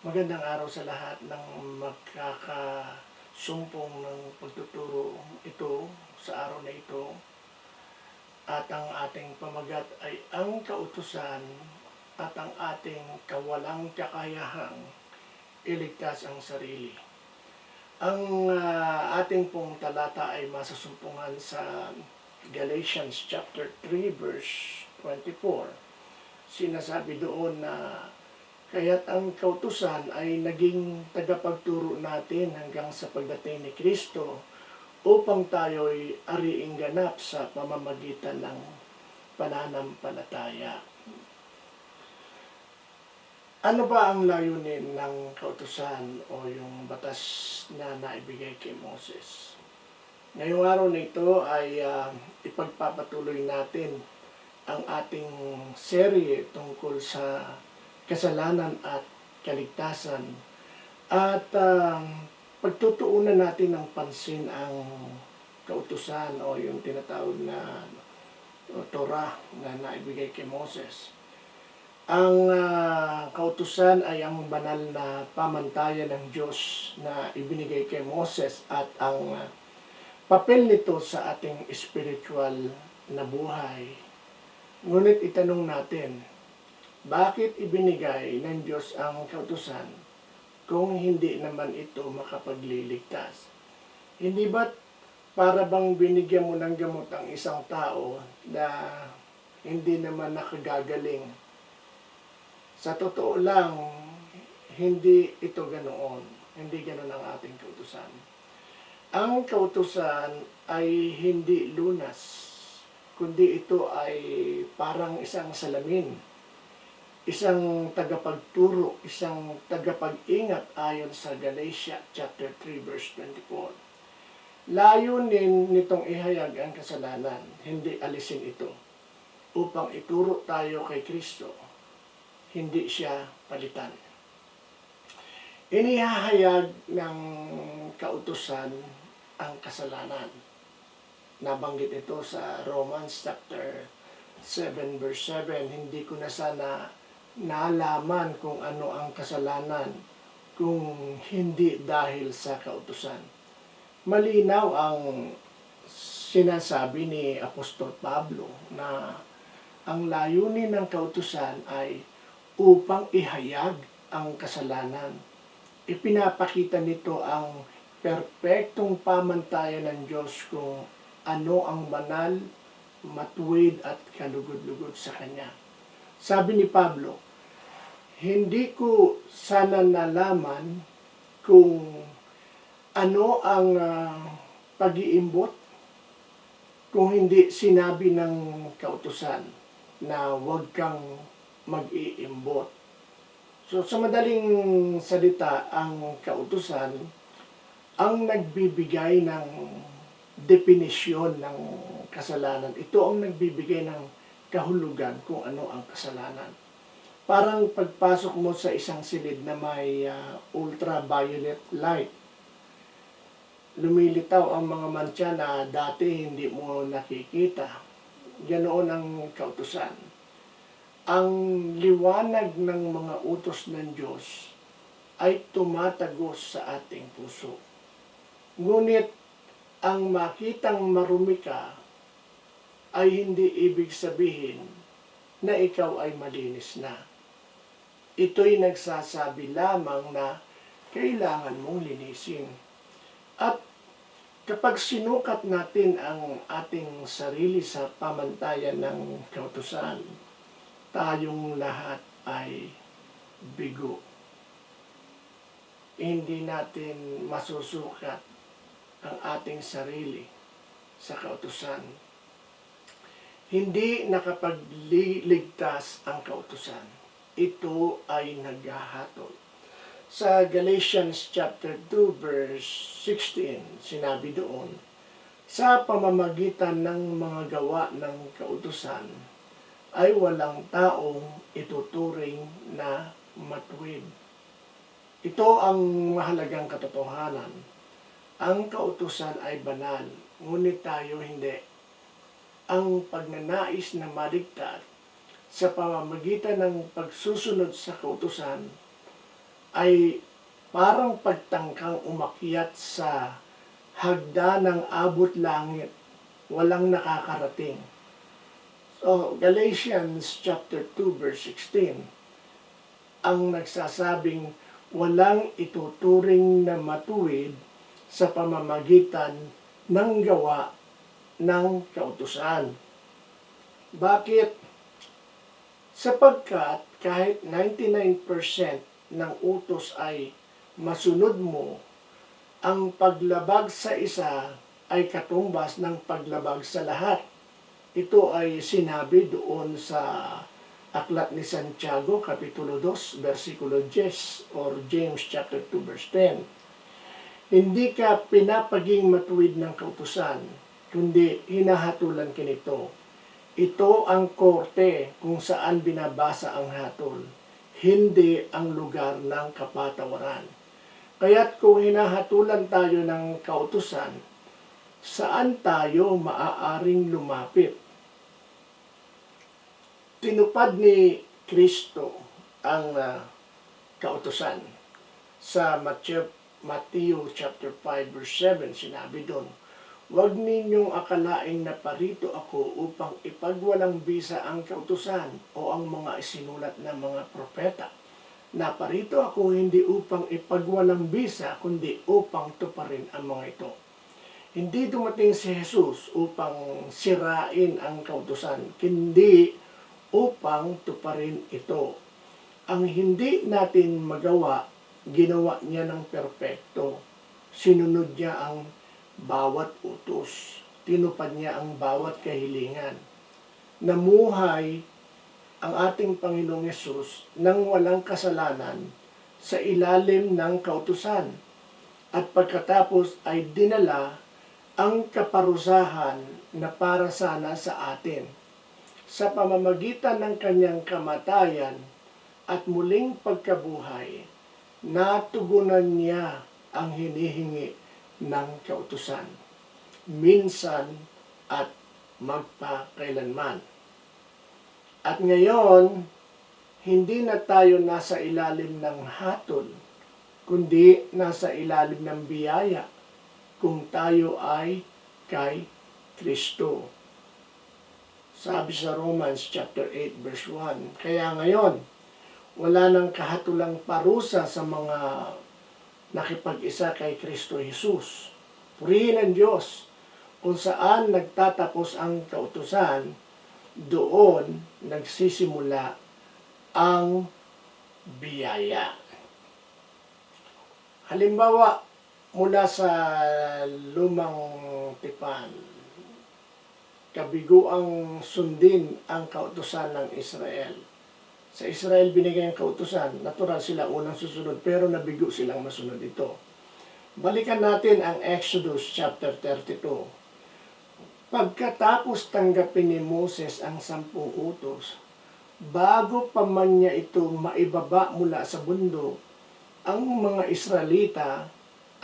Magandang araw sa lahat ng magkakasumpong ng pagtuturo ito sa araw na ito. At ang ating pamagat ay ang kautusan at ang ating kawalang kakayahang iligtas ang sarili. Ang ating pong talata ay masasumpungan sa Galatians chapter 3 verse 24. Sinasabi doon na kaya't ang kautusan ay naging tagapagturo natin hanggang sa pagdating ni Kristo upang tayo'y ariing ganap sa pamamagitan ng pananampalataya. Ano ba ang layunin ng kautusan o yung batas na naibigay kay Moses? Ngayong araw na ito ay ipagpapatuloy natin ang ating serye tungkol sa kasalanan at kaligtasan at pagtutuunan natin ng pansin ang kautusan o yung tinatawag na Torah na naibigay kay Moses. Ang kautusan ay ang banal na pamantayan ng Diyos na ibinigay kay Moses at ang papel nito sa ating spiritual na buhay. Ngunit itanong natin, bakit ibinigay ng Diyos ang kautusan kung hindi naman ito makapagliligtas? Hindi ba't para bang binigyan mo ng gamot ang isang tao na hindi naman nakagagaling? Sa totoo lang, hindi ito ganoon. Hindi ganoon ang ating kautusan. Ang kautusan ay hindi lunas, kundi ito ay parang isang salamin, isang tagapagturo, isang tagapag-ingat ayon sa Galatia chapter 3 verse 24. Layunin nitong ihayag ang kasalanan, hindi alisin ito, upang ituro tayo kay Kristo, hindi siya palitan. Inihahayag ng kautusan ang kasalanan. Nabanggit ito sa Romans chapter 7 verse 7, hindi ko na sana nalaman kung ano ang kasalanan kung hindi dahil sa kautusan. Malinaw ang sinasabi ni Apostol Pablo na ang layunin ng kautusan ay upang ihayag ang kasalanan. Ipinapakita nito ang perpektong pamantayan ng Diyos kung ano ang banal, matuwid at kalugod-lugod sa Kanya. Sabi ni Pablo, hindi ko sana nalaman kung ano ang pag-iimbot kung hindi sinabi ng kautusan na huwag kang mag-iimbot. So sa madaling salita, ang kautusan ang nagbibigay ng definisyon ng kasalanan. Ito ang nagbibigay ng kahulugan kung ano ang kasalanan. Parang pagpasok mo sa isang silid na may ultraviolet light, lumilitaw ang mga mantsa na dati hindi mo nakikita. Ganoon ang kautusan. Ang liwanag ng mga utos ng Diyos ay tumatagos sa ating puso. Ngunit ang makitang marumi ka ay hindi ibig sabihin na ikaw ay malinis na. Ito'y nagsasabi lamang na kailangan mong linisin. At kapag sinukat natin ang ating sarili sa pamantayan ng kautusan, tayong lahat ay bigo. Hindi natin masusukat ang ating sarili sa kautusan. Hindi nakapagligtas ang kautusan. Ito ay naghahatol. Sa Galatians chapter 2 verse 16, sinabi doon, sa pamamagitan ng mga gawa ng kautusan ay walang taong ituturing na matuwid. Ito ang mahalagang katotohanan. Ang kautusan ay banal, ngunit tayo hindi. Ang pagnanais na maligtas sa pamamagitan ng pagsusunod sa kautusan ay parang pagtangkang umakyat sa hagdanang abot langit, walang nakakarating. So, Galatians chapter 2 verse 16, ang nagsasabing walang ituturing na matuwid sa pamamagitan ng gawa ng kautusan. Bakit? Sapagkat kahit 99% ng utos ay masunod mo, ang paglabag sa isa ay katumbas ng paglabag sa lahat. Ito ay sinabi doon sa Aklat ni Santiago, Kapitulo 2, versikulo 10, or James chapter 2, verse 10. Hindi ka pinapaging matuwid ng kautusan, kundi hinahatulan ka nito. Ito ang korte kung saan binabasa ang hatol, hindi ang lugar ng kapatawaran. Kaya't kung hinahatulan tayo ng kautusan, saan tayo maaaring lumapit? Tinupad ni Kristo ang kautusan. Sa Matthew chapter 5 verse 7, sinabi doon, huwag ninyong akalaing naparito ako upang ipagwalang bisa ang kautusan o ang mga isinulat na mga propeta. Naparito ako hindi upang ipagwalang bisa, kundi upang tuparin ang mga ito. Hindi dumating si Jesus upang sirain ang kautusan, kundi upang tuparin ito. Ang hindi natin magawa, ginawa niya ng perpekto. Sinunod niya ang bawat utos. Tinupad niya ang bawat kahilingan. Namuhay ang ating Panginoong Yesus nang walang kasalanan sa ilalim ng kautusan. At pagkatapos ay dinala ang kaparusahan na para sana sa atin. Sa pamamagitan ng kanyang kamatayan at muling pagkabuhay, natugunan niya ang hinihingi ng kautusan, minsan at magpakailanman. At ngayon, hindi na tayo nasa ilalim ng hatol, kundi nasa ilalim ng biyaya kung tayo ay kay Kristo. Sabi sa Romans chapter 8 verse 1, kaya ngayon, wala nang kahatulang parusa sa mga nakipag-isa kay Kristo Jesus. Purihin ang Diyos, kung saan nagtatapos ang kautusan, doon nagsisimula ang biyaya. Halimbawa, mula sa lumang tipan, kabiguang sundin ang kautusan ng Israel. Sa Israel binigay ang kautusan, natural sila unang susunod, pero nabigo silang masunod ito. Balikan natin ang Exodus chapter 32. Pagkatapos tanggapin ni Moses ang 10 utos, bago pa man niya ito maibaba mula sa bundok, ang mga Israelita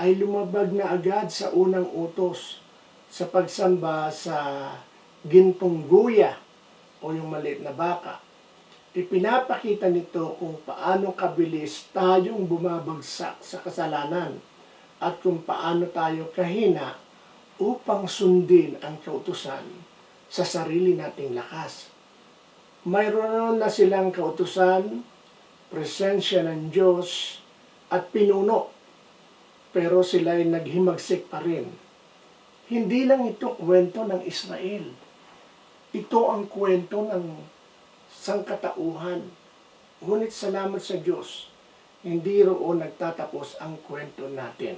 ay lumabag na agad sa unang utos sa pagsamba sa gintong guya o yung maliit na baka. Ipinapakita nito kung paano kabilis tayong bumabagsak sa kasalanan at kung paano tayo kahina upang sundin ang kautusan sa sarili nating lakas. Mayroon na silang kautusan, presensya ng Diyos at pinuno, pero sila'y naghimagsik pa rin. Hindi lang ito kwento ng Israel. Ito ang kwento ng sangkatauhan. Ngunit salamat sa Diyos, hindi roon nagtatapos ang kwento natin.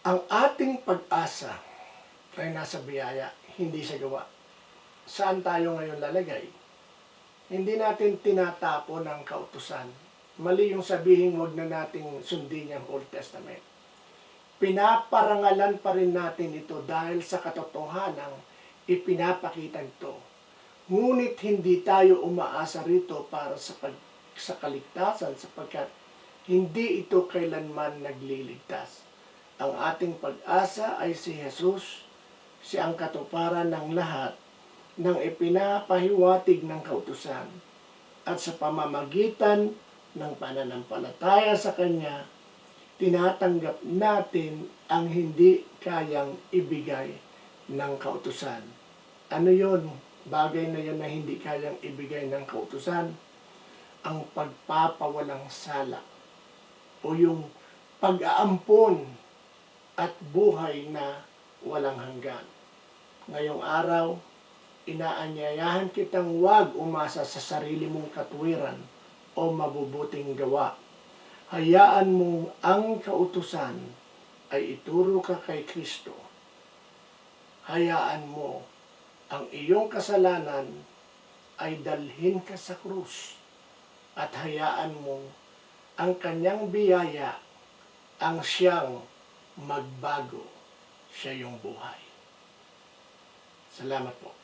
Ang ating pag-asa ay nasa biyaya, hindi sa gawa. Saan tayo ngayon lalagay? Hindi natin tinatapon ang kautusan. Mali yung sabihin, wag na nating sundin yung Old Testament. Pinaparangalan pa rin natin ito dahil sa katotohanan ipinapakita ito. Ngunit hindi tayo umaasa rito para sa kaligtasan sapagkat hindi ito kailanman nagliligtas. Ang ating pag-asa ay si Jesus, siya ang katuparan ng lahat ng ipinapahiwatig ng kautusan. At sa pamamagitan ng pananampalataya sa Kanya, tinatanggap natin ang hindi kayang ibigay ng kautusan. Ano yun? Bagay na yun na hindi kayang ibigay ng kautusan? Ang pagpapawalang sala o yung pag-aampon at buhay na walang hanggan. Ngayong araw, inaanyayahan kitang huwag umasa sa sarili mong katwiran o mabubuting gawa. Hayaan mong ang kautusan ay ituro ka kay Kristo. Hayaan mo ang iyong kasalanan ay dalhin ka sa krus at hayaan mo ang kanyang biyaya ang siyang magbago sa iyong buhay. Salamat po.